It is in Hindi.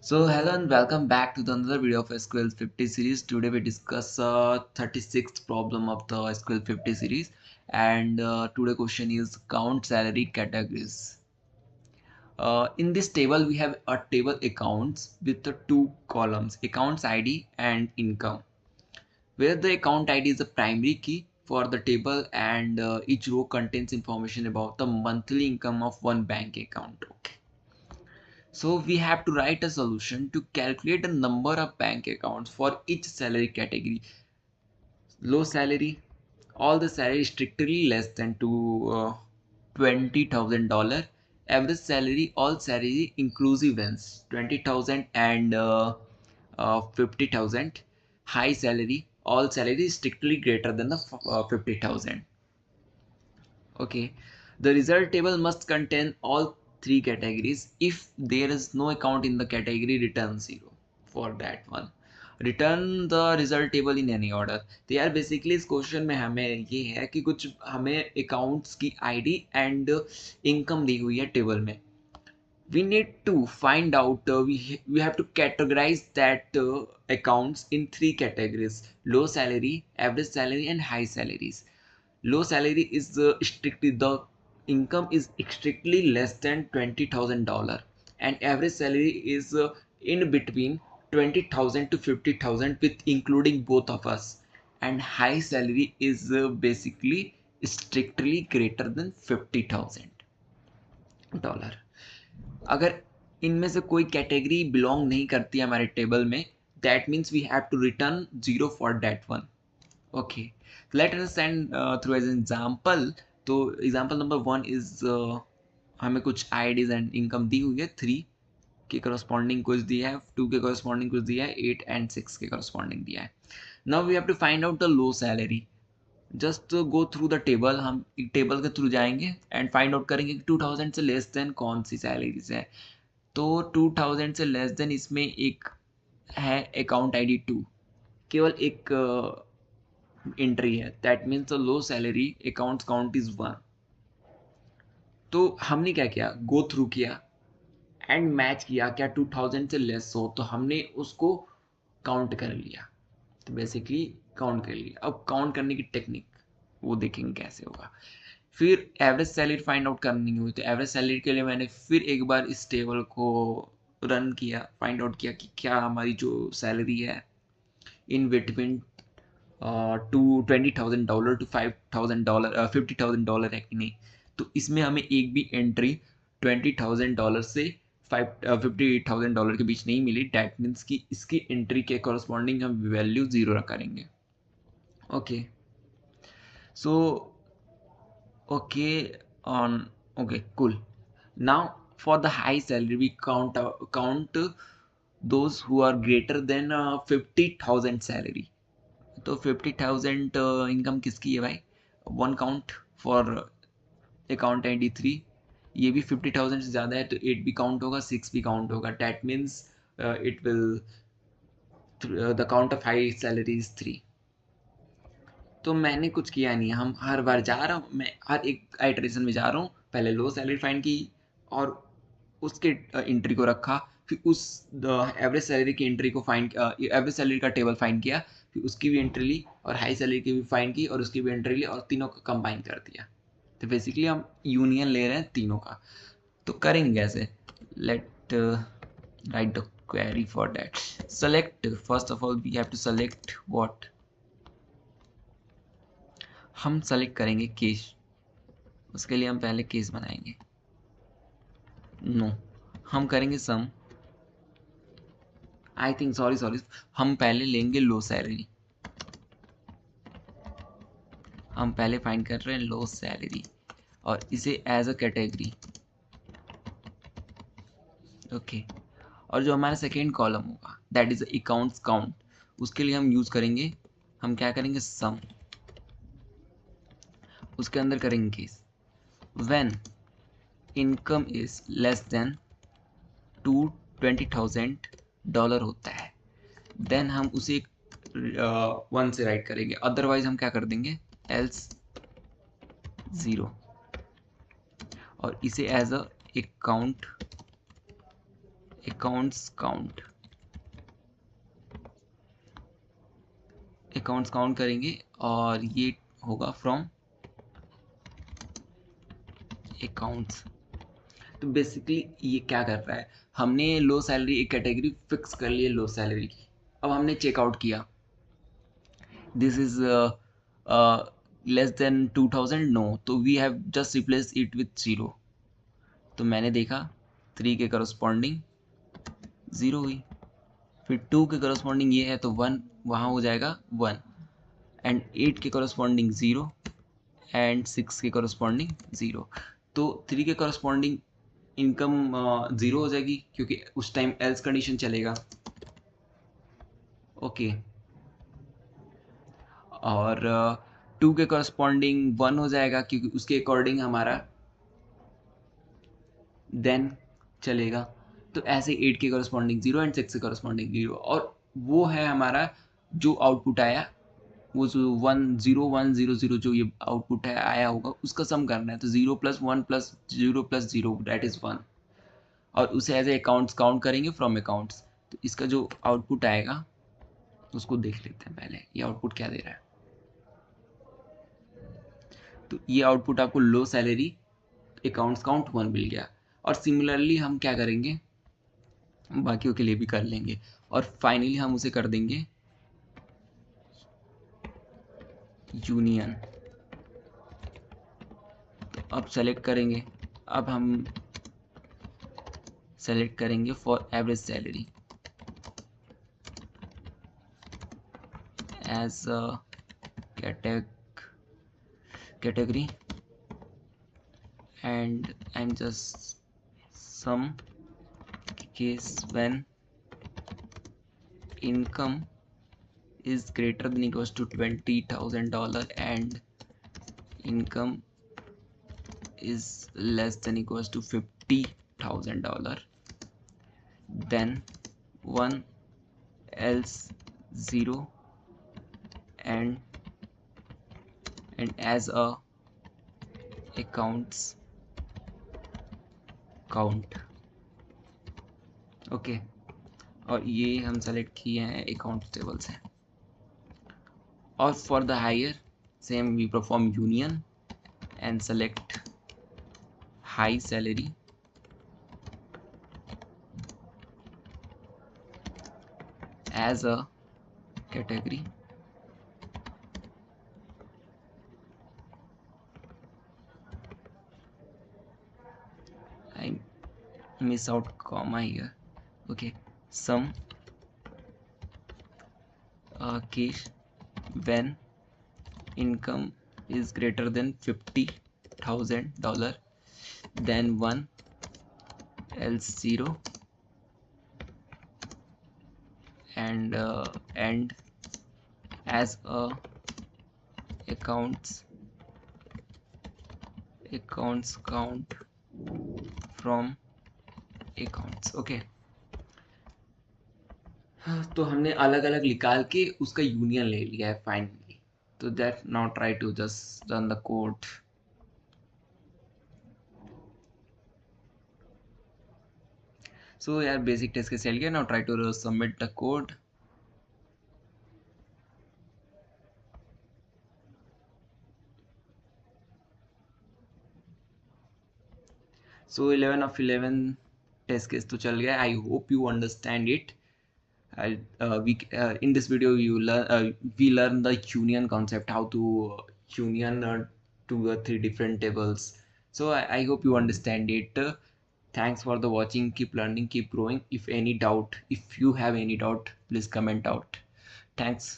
So hello and welcome back to the another video of SQL 50 series. Today we discuss 36th problem of the SQL 50 series, and today question is count salary categories. In this table we have a table accounts with the two columns, accounts ID and income, where the account ID is the primary key for the table, and each row contains information about the monthly income of one bank account. Okay. So we have to write a solution to calculate the number of bank accounts for each salary category. Low salary, all the salary strictly less than to $20,000. Average salary, all salary inclusive ones, 20,000 and 50,000. High salary, all salary strictly greater than the 50,000. Okay, the result table must contain all three categories. If there is no account in the category, return 0 for that one. Return the result table in any order. तो यार बेसिकली इस क्वेश्चन में हमें ये है कि कुछ हमें अकाउंट्स की आईडी एंड इनकम दी हुई है टेबल में. We need to find out, we have to categorize that accounts in three categories: low salary, average salary and high salaries. Low salary is strictly the income is strictly less than $20,000, and average salary is in between 20,000 to 50,000 with including both of us, and high salary is basically strictly greater than $50,000. अगर इनमें से कोई कैटेगरी बिलोंग नहीं करती है हमारे टेबल में, that means we have to return 0 for that one. Okay, let us send through as example. तो एग्जांपल नंबर 1 इज हमें कुछ आईडीज एंड इनकम दी हुई है. 3 के करस्पॉन्डिंग कुछ दिया है, 2 के करस्पॉन्डिंग कुछ दिया है, 8 एंड 6 के करस्पॉन्डिंग दिया है. Now we have to find out the low salary. Just go through the table, हम एक टेबल के थ्रू जाएंगे एंड फाइंड आउट करेंगे कि 2000 से लेस देन कौन सी सैलरीज है. तो 2000 से लेस देन इसमें एक है अकाउंट आईडी 2, केवल एक एंट्री है. That means the low salary account count is 1. तो हमने क्या किया, गो थ्रू किया एंड मैच किया. क्या 2000 से लेस हो तो हमने उसको काउंट कर लिया. तो बेसिकली काउंट कर लिया. अब काउंट करने की टेक्निक वो देखेंगे कैसे होगा. फिर एवरेज सैलरी फाइंड आउट करनी हुई, तो एवरेज सैलरी के लिए मैंने फिर एक बार इस टेबल को रन किया, फाइंड आउट किया कि क्या हमारी जो सैलरी है इन बिटवीन टू $20,000 टू $5,000 $50,000 है कि नहीं. तो इसमें हमें एक भी एंट्री $20,000 से $50,000 के बीच नहीं मिली. डैट मीन्स कि इसकी एंट्री के कॉरस्पॉन्डिंग हम वैल्यू 0 करेंगे. Okay, so okay, cool. Now for the high salary we count those who are greater than 50,000 salary. तो 50,000 इनकम किसकी है भाई. One count for account ID 3. ये भी 50,000 से ज़्यादा है तो 8 भी काउंट होगा, 6 भी काउंट होगा. That means it will the count of high salary is 3. तो मैंने कुछ किया नहीं, हम हर बार जा रहा हूँ, मैं हर एक आइटरेशन में जा रहा हूँ. पहले लो सैलरी फाइंड की और उसके एंट्री को रखा, फिर उस एवरेज सैलरी की एंट्री को फाइंड, एवरेज सैलरी का टेबल फाइंड किया, फिर उसकी भी एंट्री ली और हाई सैलरी की भी फाइंड की और उसकी भी एंट्री ली और तीनों को कंबाइन कर दिया. तो बेसिकली हम यूनियन ले रहे हैं तीनों का. तो करेंगे कैसे, let write the query for that. Select, first of all we have to select what. हम सेलेक्ट करेंगे केस. उसके लिए हम पहले केस बनाएंगे. नो, हम करेंगे सम. आई थिंक सॉरी हम पहले लेंगे लो सैलरी. हम पहले फाइंड कर रहे हैं लो सैलरी और इसे एज अ कैटेगरी. ओके, और जो हमारा सेकेंड कॉलम होगा दैट इज अकाउंट्स काउंट, उसके लिए हम यूज करेंगे, हम क्या करेंगे, सम. उसके अंदर करेंगे case when income is less then $20,000 होता है, देन हम उसे 1 से राइट करेंगे. अदरवाइज हम क्या कर देंगे, एल्स 0. और इसे as a accounts count, accounts count करेंगे और ये होगा फ्रॉम अकाउंट्स। तो बेसिकली ये क्या कर रहा है, हमने लो सैलरी एक कैटेगरी फिक्स कर ली है लो सैलरी की, अब हमने चेकआउट किया this is less than 2000, no, तो we have just replace it with 0। तो मैंने देखा 3 के करस्पॉन्डिंग 0 हुई, फिर 2 के करस्पॉन्डिंग ये है तो 1 वहाँ हो जाएगा 1, एंड 8 के करस्पॉन्डिंग 0 एंड 6 के करस्पॉन्डिंग 0। तो 3 के करस्पॉन्डिंग इनकम 0 हो जाएगी क्योंकि उस टाइम एल्स कंडीशन चलेगा। ओके, और 2 के करस्पॉन्डिंग 1 हो जाएगा क्योंकि उसके अकॉर्डिंग हमारा देन चलेगा। तो ऐसे 8 के करस्पॉन्डिंग 0 एंड 6 के करस्पॉन्डिंग 0, और वो है हमारा जो आउटपुट आया, वो जो 10100 जो ये आउटपुट है आया होगा उसका सम करना है। तो 0 + 1 + 0 + 0 दैट इज़ 1, और उसे एज ए अकाउंट्स काउंट करेंगे फ्रॉम अकाउंट्स। तो इसका जो आउटपुट आएगा उसको देख लेते हैं पहले, ये आउटपुट क्या दे रहा है। तो ये आउटपुट आपको लो सैलरी अकाउंट्स काउंट 1 मिल गया, और सिमिलरली हम क्या करेंगे बाकियों के लिए भी कर लेंगे, और फाइनली हम उसे कर देंगे यूनियन। तो अब सेलेक्ट करेंगे, अब हम सेलेक्ट करेंगे for average salary as a category, and I'm just some case when income is greater than equals to $20,000 and income is less than equals to $50,000, then 1 else 0 and as a accounts count। Okay, और ये हम सेलेक्ट किए हैं अकाउंट टेबल से। और for the higher same we perform union and select high salary as a category I miss out comma here. Okay, some case when income is greater than $50,000, then 1 else 0 and as a accounts count from accounts। Okay, तो हमने अलग अलग निकाल के उसका यूनियन ले लिया है फाइनली। तो that now try to just run the code. So यार बेसिक टेस्ट के चल गया, now try to submit the code. So 11 of 11 test case तो चल गया। I hope you understand it. In this video we learn the union concept, how to union 2 or 3 different tables. So I hope you understand it. Thanks for the watching. Keep learning, keep growing. If you have any doubt, please comment out. Thanks.